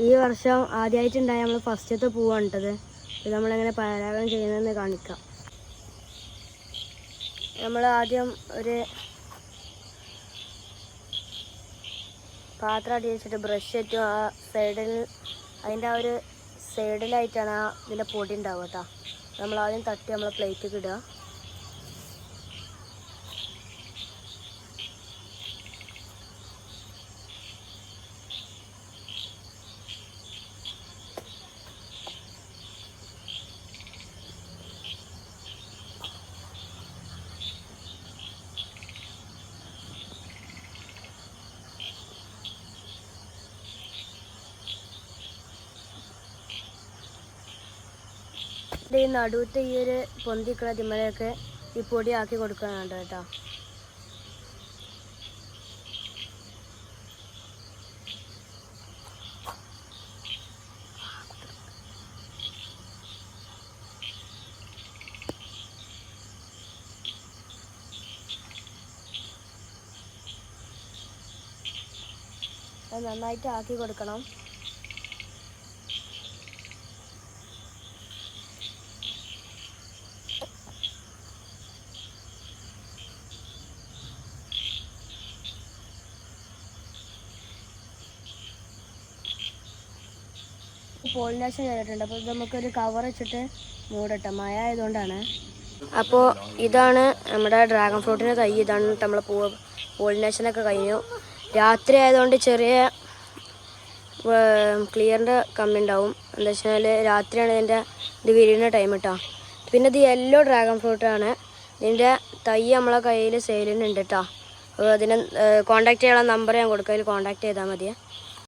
ഈ വർഷം ആദ്യമായിട്ടുണ്ടായ നമ്മൾ ഫസ്റ്റത്തെ പൂവാണ് ഇട്ടത്. ഇത് നമ്മളെങ്ങനെ പരാഗണം ചെയ്യുന്നതെന്ന് കാണിക്കാം. നമ്മൾ ആദ്യം ഒരു പാത്രം അടി വെച്ചിട്ട് ബ്രഷ് ഇട്ടു ആ സൈഡിൽ, അതിൻ്റെ ആ ഒരു സൈഡിലായിട്ടാണ് ആ ഇതിൻ്റെ പൊടി ഉണ്ടാവുക കേട്ടോ. നമ്മളാദ്യം തട്ടി നമ്മളെ പ്ലേറ്റിൽ ഇടുക. ഈ നടുവത്തെ ഈ ഒരു പൊന്തിക്കുള്ള തിമ്മലൊക്കെ ഈ പൊടി ആക്കി കൊടുക്കാനുണ്ട് കേട്ടോ. അത് നന്നായിട്ട് ആക്കി കൊടുക്കണം. പോളിനേഷൻ ചെയ്തിട്ടുണ്ട്. അപ്പോൾ ഇത് നമുക്കൊരു കവർ വെച്ചിട്ട് മൂടട്ടെ, മഴ ആയതുകൊണ്ടാണ്. അപ്പോൾ ഇതാണ് നമ്മുടെ ഡ്രാഗൺ ഫ്രൂട്ടിൻ്റെ തൈ. ഇതാണ് നമ്മൾ പോളിനേഷനൊക്കെ കഴിഞ്ഞു. രാത്രി ആയതുകൊണ്ട് ചെറിയ ക്ലിയറിൻ്റെ കമ്മി ഉണ്ടാവും. എന്താ വെച്ചാൽ രാത്രിയാണ് ഇതിൻ്റെ ഇത് വിരിയുന്ന ടൈം കേട്ടോ. പിന്നെ ഇത് യെല്ലോ ഡ്രാഗൺ ഫ്രൂട്ടാണ്. ഇതിൻ്റെ തൈ നമ്മളെ കയ്യിൽ സെയിലിനുണ്ട് കേട്ടോ. അപ്പോൾ അതിന് കോൺടാക്ട് ചെയ്യാനുള്ള നമ്പർ ഞാൻ കൊടുക്കുക, അതിൽ കോൺടാക്ട് ചെയ്താൽ മതിയേ.